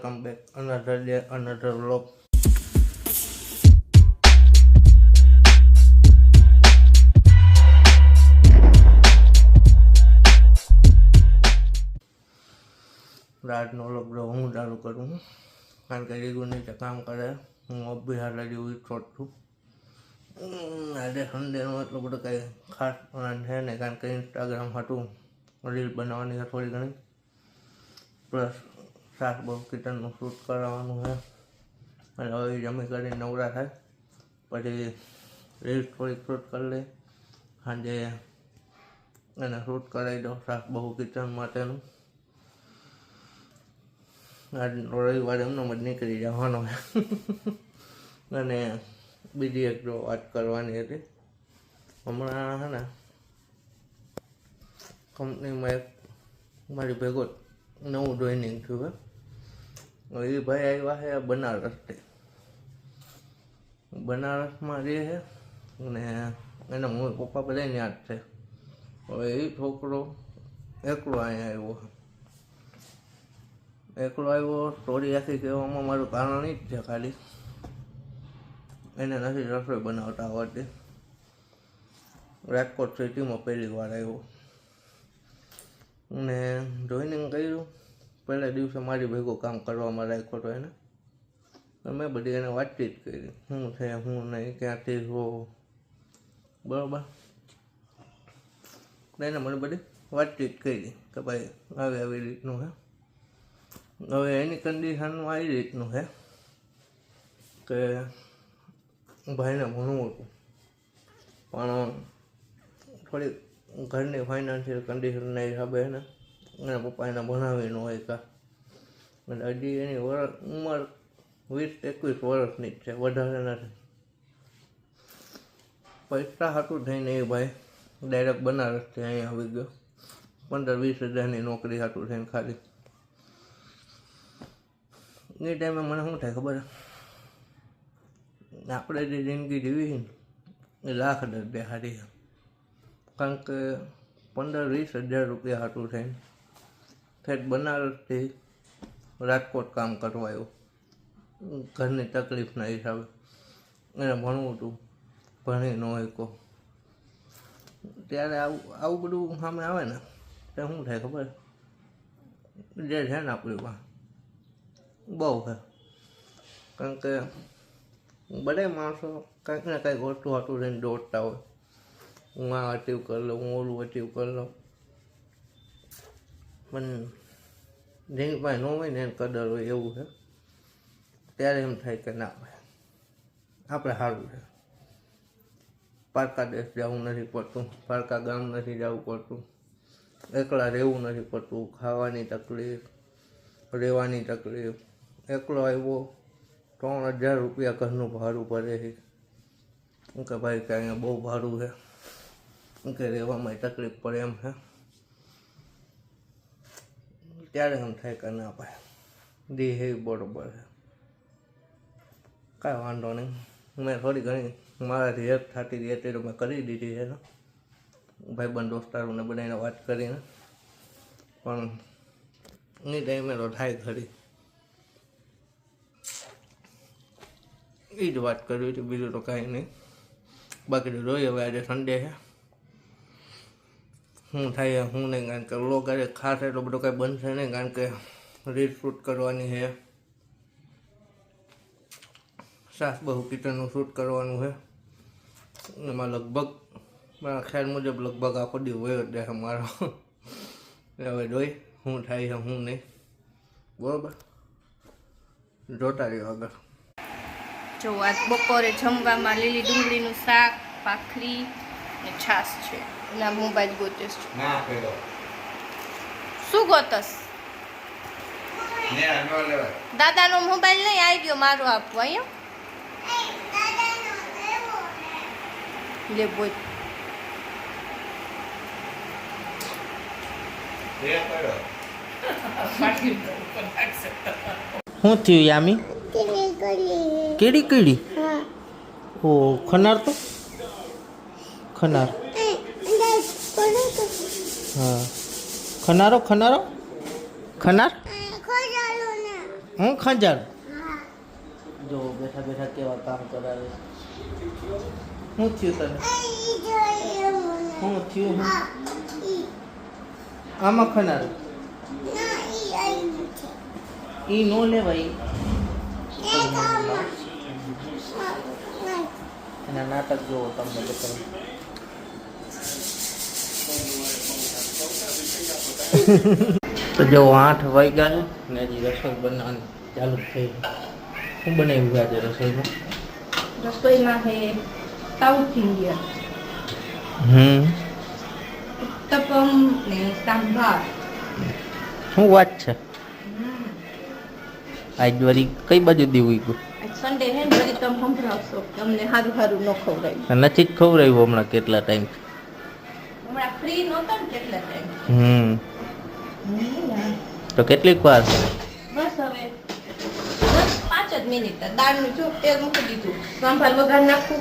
Welcome back another day another vlog. રાતનો vlog હું ચાલુ કરું કારણ કે રીગુ નીચે કામ કરે, હું અભી હાલ જેવું છોટ છું. આજે સન્ડેનું એટલું બધું કંઈ ખાસ પ્લાન છે ને, કારણ કે ઇન્સ્ટાગ્રામ હતું રીલ બનાવવાની છે થોડી ઘણી, પ્લસ સાસ બહુ કિચનનું શૂટ કરાવવાનું છે. અને હવે જમી કરીને નવરા થાય પછી રીલ્સ થોડીક શૂટ કરી લે, સાંજે એને શૂટ કરાવી દો સાસ બહુ કિચન માટેનું. આજ રવિવારે એમનો જ નીકળી જવાનો અને બીજી એક જો વાત કરવાની હતી. હમણાં છે ને કંપનીમાં એક મારી ભેગો નવું જોઈનિંગ થયું છે. એ ભાઈ આવ્યા છે બનારસથી. બનારસમાં રહે છે અને એના મમ્મી પપ્પા બધા ત્યાં જ છે. હવે એ છોકરો એકલો અહીંયા આવ્યો છે. એકલો આવ્યો સ્ટોરી આખી કહેવામાં મારું કારણ જ છે ખાલી એને નથી રસોઈ બનાવતા આવડતી. રાજકોટ સિટીમાં પહેલી વાર આવ્યો ને જોઈનિંગ કર્યું. પહેલા દિવસે મારી ભેગું કામ કરવામાં રાખ્યો હતો એને. મેં બધી એને વાતચીત કરી, શું છે શું નહીં, ક્યાંથી હો, બરાબર. એને મને બધી વાતચીત કરી કે ભાઈ આવી રીતનું છે. હવે એની કન્ડિશનમાં આવી રીતનું છે કે ભાઈને ભણવું હતું પણ થોડી ઘરની ફાઇનાન્શિયલ કન્ડિશનના હિસાબે ને એના પપ્પા એને ભણાવી ન હોય કાં. અને હજી એની ઉંમર 20-21 વર્ષની જ છે, વધારે નથી. પૈસા હાટું થઈને એ ભાઈ ડાયરેક્ટ બનારસથી અહીંયા આવી ગયો. 15-20 હજારની નોકરી હાટું થઈને ખાલી. એ ટાઈમે મને શું થાય ખબર? આપણે જે જિંદગી જીવી છે ને એ લાખ દરડે હારી છે. કારણ કે 15-20 હજાર રૂપિયા હાટું થઈને ઠેઠ બનારસથી રાજકોટ કામ કરવા આવ્યો ઘરની તકલીફના હિસાબે. એને ભણવું હતું, ભણી ન શકો. ત્યારે આવું બધું સામે આવે ને તો શું થાય ખબર? જે છે ને આપણી પાસે બહુ છે. કારણ કે બધા માણસો કંઈક ને કંઈક વસ્તુ હાટું રહીને દોડતા હોય. હું આ અચીવ કરી લઉં, હું ઓલું અચીવ કરી લઉં. પણ જેની પાસે ન હોય ને એને કદર હોય એવું છે. ત્યારે એમ થાય કે ના ભાઈ આપણે સારું છે. પારકા દેશ જવું નથી પડતું, પારકા ગામ નથી જવું પડતું, એકલા રહેવું નથી પડતું. ખાવાની તકલીફ, રહેવાની તકલીફ. એકલો આવ્યો 3000 રૂપિયા ઘરનું ભાડું ભરે છે કે ભાઈ કે અહીંયા બહુ ભાડું છે કે રહેવામાં તકલીફ પડે એમ છે. ત્યારે એમ થાય કે ના ભાઈ દી હે બરોબર છે, કાંઈ વાંધો નહીં. મેં થોડી ઘણી મારાથી હેલ્પ થતી હતી એટલે મેં કરી દીધી છે ને ભાઈબંધ દોસ્તારોને બધાને વાત કરીને. પણ એ ટાઈમે તો થાય ખરી. એ જ વાત કરવી હતી, બીજું તો કાંઈ નહીં. બાકી તો જોઈએ હવે આજે સન્ડે છે શું થાય શું નહીં. કારણ કે વ્લોગ આજે ખાસ એટલો બધો કાંઈ બનશે નહીં, કારણ કે રીલ શૂટ કરવાની છે, સાસ બહુ કિચનનું શૂટ કરવાનું છે. એમાં લગભગ મારા ખ્યાલ મુજબ લગભગ આખો દી હોય જ રહે મારો. હવે જોઈ શું થાય છે શું નહીં, બરાબર. જોતા રહ્યો આગળ. જો આજ બપોરે જમવામાં લીલી ડુંગળીનું શાક, ભાખરી ને છાશ છે. એના મોબાઈલ ગોતેશ. શું ગોતસ? દાદાનો મોબાઈલ નહીં આવી ગયો, મારો આપવો અહીંયા લે બોલ. શું થયું યામી? કેડી કેડી? ઓ ખનાર તો ખનાર. હા ખનારો ખનારો ખનાર હું ખંજાર જો બેઠા બેઠા કેવા કામ કરાવે. શું થયું તને? શું થયું? આમાં ખનાર ઈ નો લેવાય. એના નાટક જોવો તમને બતાવું. તો જો 8 વાગ્યા ને હજી રસોઈ બનાવવાની ચાલુ થઈ. શું બનાવ્યું આજે રસોઈમાં? રસોઈમાં છે સાઉથ ઇન્ડિયન ઉત્તપમ ને સાંભાર. શું વાત છે? આજ વળી કઈ બાજુ દેવું ગયું? સન્ડે હે ને વળી તમે સંભળાવશો તમને સારું સારું ન ખવડાવ્યું. નથી જ ખવડાવ્યું હમણાં કેટલા ટાઈમ. હમણાં ફ્રી નહોતો ને કેટલા ટાઈમ. તો કેટલીક વાર? બસ હવે 5 જ મિનિટ. દાળનું જો તેલ મૂકી દીધું, સાંભાર વઘાર નાખું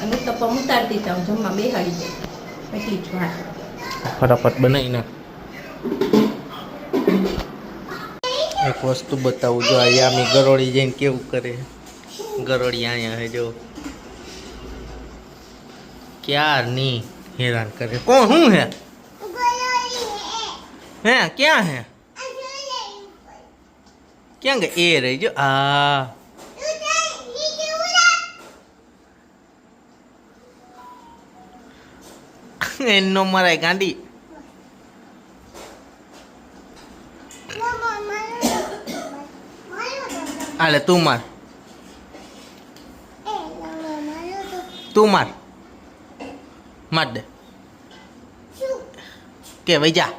અને ઉત્તપમ ઉતારી દીધા, જમવા બેહાડી દે એટલી જ વાત. ફટાફટ બનાવી નાખ. એક વસ્તુ બતાવું જો આ યામી ગરોળી જઈને કેવું કરે. ગરોળી અહીંયા હે જો ક્યારની હેરાન કરે. કોણ શું હે? હે ક્યાં હે? ક્યાં ગઈ? એ રહી જો આ એનો મરાય ગાંડી. હાલે તું માર, તું માર, માર દે કે ભાઈ જા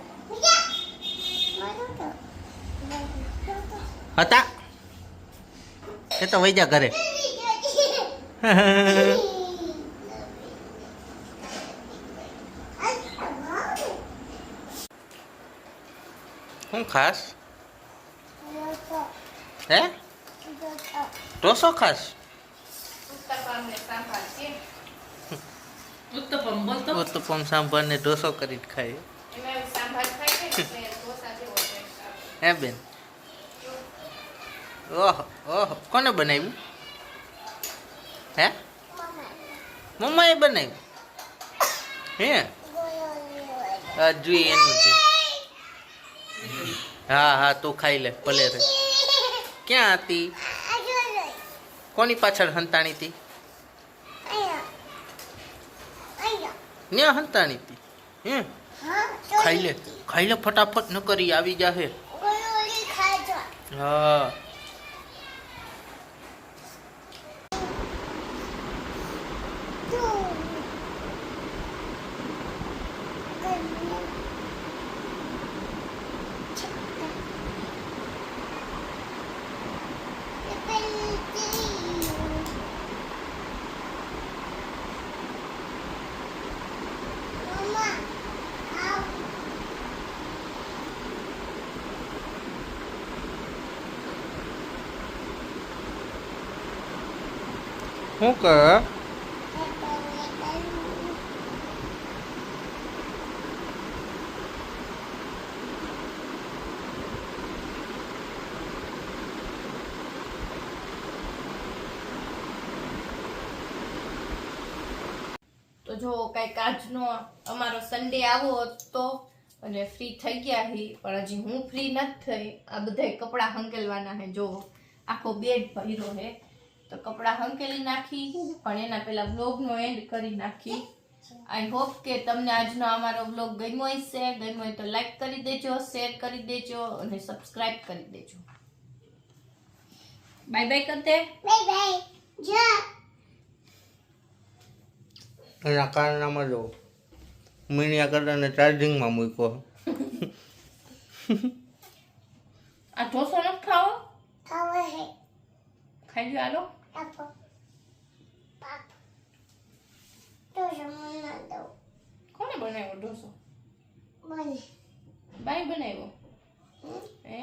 હતા એ તો વઈ જા ઘરે. શું ખાસ? હે ઢોસો ખાસ? ઉત્તપમ સાંભાર ને ઢોસો કરી ખાય. હે બેન? ઓહો ઓહો, કોને બનાવ્યું? હે મમ્માએ બનાવ્યું? હે જોઈએ એનું છે. હા હા તું ખાઈ લે ભલે રે. ક્યાં હતી? કોની પાછળ હંતાણી હતી? ન્યા હંતાણી હતી. હે ખાઈ લે, ખાઈ લે ફટાફટ, ન કરી આવી જાહે. હા શું કર? તો જો કંઈક આજનો અમારો સન્ડે આવો તો અને ફ્રી થઈ ગયા હી, પણ હજી હું ફ્રી નથી થઈ. આ બધા કપડાં હંકેલવાના હે. જો આખો બેડ ભર્યો હે તો કપડાં હંકેલી નાખી, પણ એના પહેલા બ્લોગનો એન્ડ કરી નાખી. આઈ હોપ કે તમને આજનો અમારો બ્લોગ ગમ્યો હશે. ગમ્યો હોય તો લાઈક કરી દેજો, શેર કરી દેજો અને સબસ્ક્રાઇબ કરી દેજો. બાય બાય કરતે. Bye bye. જા એના કારનામાં જો મીણિયા કરતાને ચાર્જિંગમાં મૂક્યો. આ ઢોસો નથી ખાવો? ખાવો હે. ખાઈ લો. હાલો આપો પાપ ઢોસો મને દો. કોને બનાવ્યો ઢોસો? મને બાઈ બનાવ્યો. હે